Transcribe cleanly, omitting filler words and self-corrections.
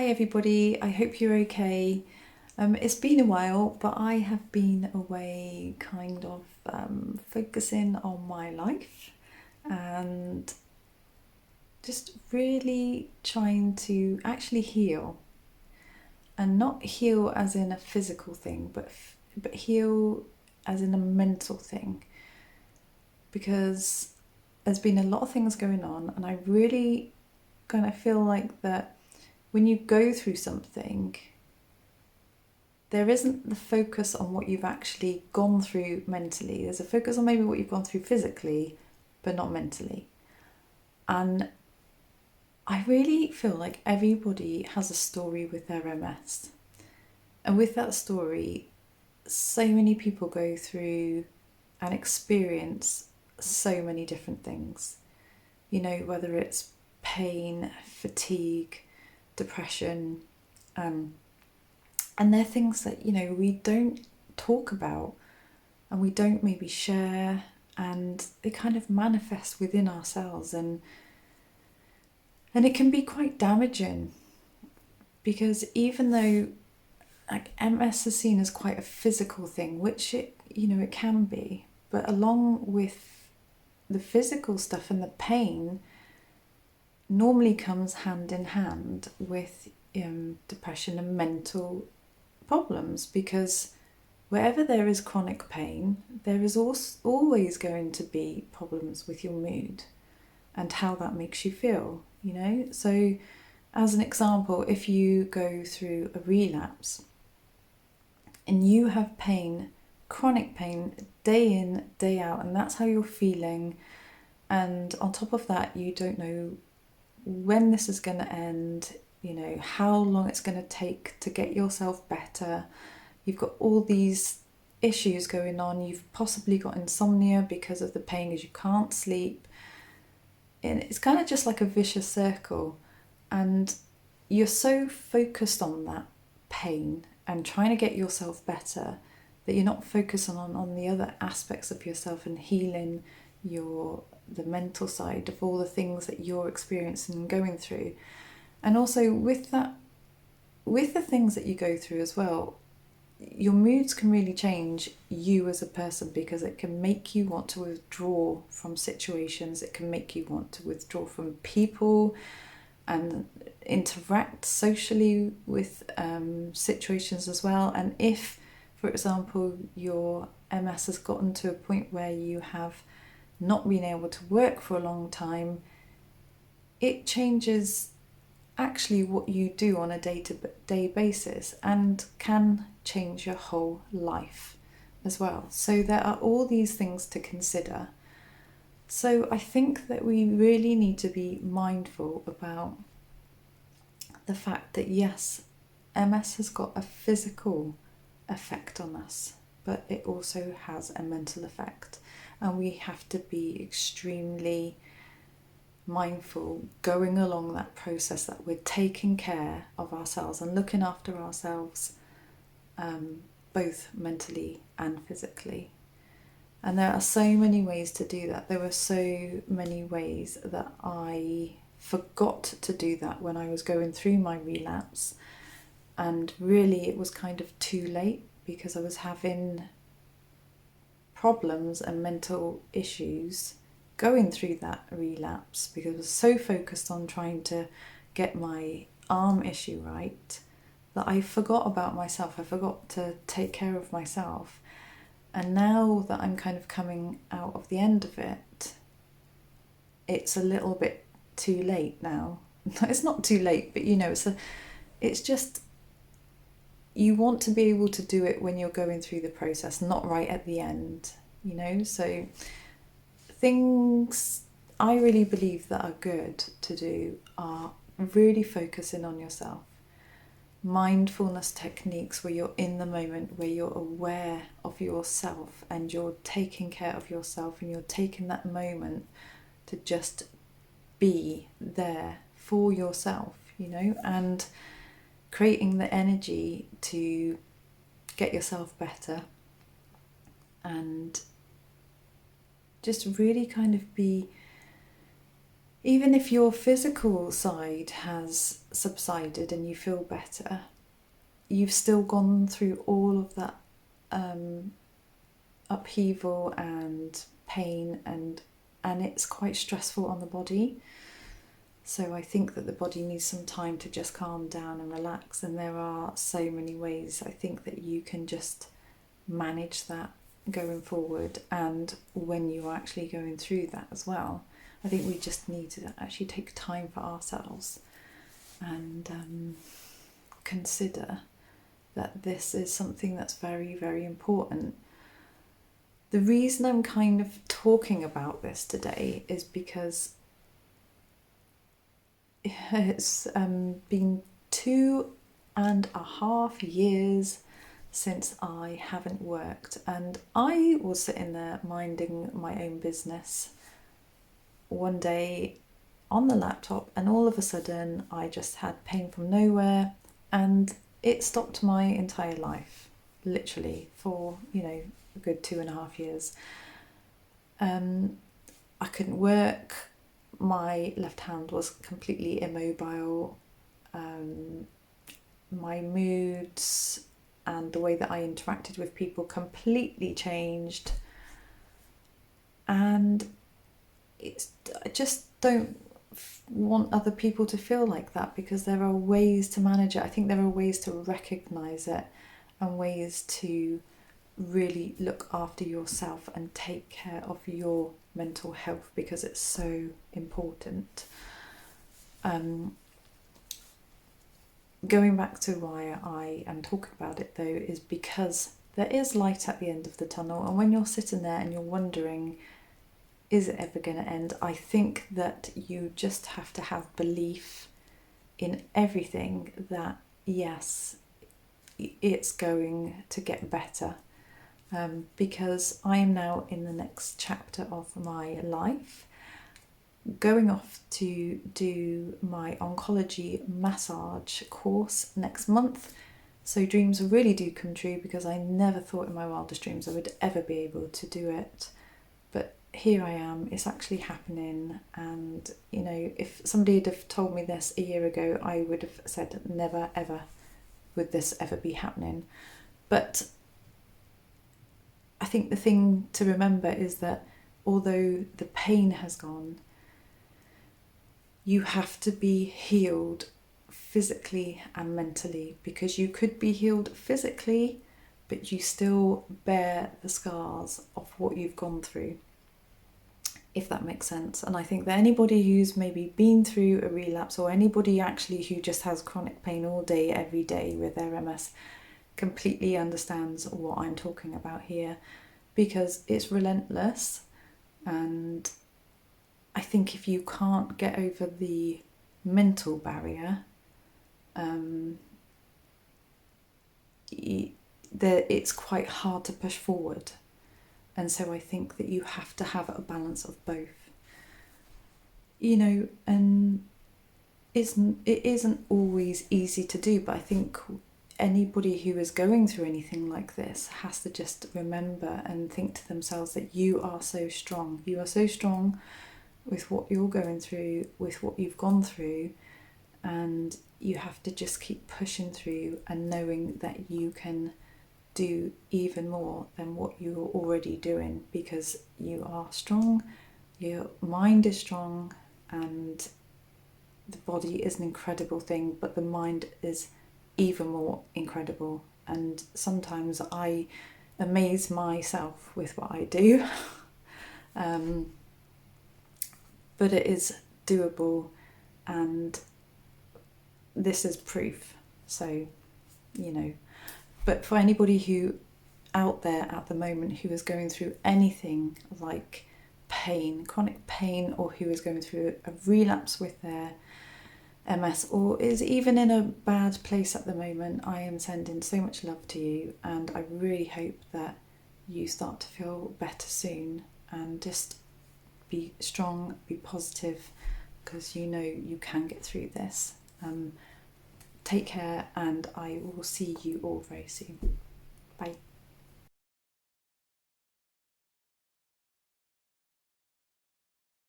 Hi everybody, I hope you're okay. It's been a while, but I have been away kind of focusing on my life and just really trying to actually heal. And not heal as in a physical thing, but heal as in a mental thing. Because there's been a lot of things going on, and I really kind of feel like that when you go through something, there isn't the focus on what you've actually gone through mentally. There's a focus on maybe what you've gone through physically, but not mentally. And I really feel like everybody has a story with their MS. And with that story, so many people go through and experience so many different things. You know, whether it's pain, fatigue, depression, and they're things that, we don't talk about and we don't maybe share, and they kind of manifest within ourselves, and it can be quite damaging, because even though like MS is seen as quite a physical thing, which it can be, but along with the physical stuff and the pain normally comes hand in hand with depression and mental problems, because wherever there is chronic pain, there is always going to be problems with your mood and how that makes you feel. So as an example, if you go through a relapse and you have pain, chronic pain, day in, day out, and that's how you're feeling, and on top of that, you don't know when this is going to end, how long it's going to take to get yourself better. You've got all these issues going on. You've possibly got insomnia because of the pain, as you can't sleep. And it's kind of just like a vicious circle. And you're so focused on that pain and trying to get yourself better that you're not focusing on the other aspects of yourself and healing the mental side of all the things that you're experiencing and going through. And also with the things that you go through as well, your moods can really change you as a person, because it can make you want to withdraw from situations. It can make you want to withdraw from people and interact socially with situations as well. And if, for example, your MS has gotten to a point where you have not been able to work for a long time, it changes actually what you do on a day-to-day basis, and can change your whole life as well. So there are all these things to consider. So I think that we really need to be mindful about the fact that yes, MS has got a physical effect on us, but it also has a mental effect, and we have to be extremely mindful going along that process, that we're taking care of ourselves and looking after ourselves, both mentally and physically. And there are so many ways to do that. There were so many ways that I forgot to do that when I was going through my relapse, and really it was kind of too late, because I was having problems and mental issues going through that relapse, because I was so focused on trying to get my arm issue right that I forgot about myself. I forgot to take care of myself. And now that I'm kind of coming out of the end of it, it's a little bit too late now. It's not too late, but it's just, you want to be able to do it when you're going through the process, not right at the end, so things I really believe that are good to do are really focusing on yourself. Mindfulness techniques where you're in the moment, where you're aware of yourself and you're taking care of yourself, and you're taking that moment to just be there for yourself, and creating the energy to get yourself better, and just really kind of be even if your physical side has subsided and you feel better, you've still gone through all of that upheaval and pain, and it's quite stressful on the body. So I think that the body needs some time to just calm down and relax, and there are so many ways I think that you can just manage that going forward, and when you're actually going through that as well. I think we just need to actually take time for ourselves and consider that this is something that's very, very important. The reason I'm kind of talking about this today is because it's been 2.5 years since I haven't worked, and I was sitting there minding my own business one day on the laptop, and all of a sudden I just had pain from nowhere, and it stopped my entire life, literally, for a good 2.5 years. I couldn't work. My left hand was completely immobile. My moods and the way that I interacted with people completely changed. And I just don't want other people to feel like that, because there are ways to manage it. I think there are ways to recognise it and ways to really look after yourself and take care of your mental health, because it's so important. Going back to why I am talking about it though, is because there is light at the end of the tunnel, and when you're sitting there and you're wondering, is it ever going to end? I think that you just have to have belief in everything that yes, it's going to get better. Because I am now in the next chapter of my life, going off to do my oncology massage course next month. So dreams really do come true, because I never thought in my wildest dreams I would ever be able to do it. But here I am, it's actually happening. And if somebody had have told me this a year ago, I would have said never ever would this ever be happening. But I think the thing to remember is that although the pain has gone, you have to be healed physically and mentally, because you could be healed physically, but you still bear the scars of what you've gone through, if that makes sense. And I think that anybody who's maybe been through a relapse, or anybody actually who just has chronic pain all day, every day with their MS, completely understands what I'm talking about here, because it's relentless. And I think if you can't get over the mental barrier, it's quite hard to push forward. And so I think that you have to have a balance of both, and it isn't always easy to do, but I think anybody who is going through anything like this has to just remember and think to themselves that you are so strong. You are so strong with what you're going through, with what you've gone through, and you have to just keep pushing through and knowing that you can do even more than what you're already doing, because you are strong, your mind is strong, and the body is an incredible thing, but the mind is even more incredible. And sometimes I amaze myself with what I do. But it is doable, and this is proof. So, but for anybody who out there at the moment who is going through anything like pain, chronic pain, or who is going through a relapse with their MS, or is even in a bad place at the moment, I am sending so much love to you, and I really hope that you start to feel better soon, and just be strong, be positive, because you can get through this. Take care, and I will see you all very soon. Bye.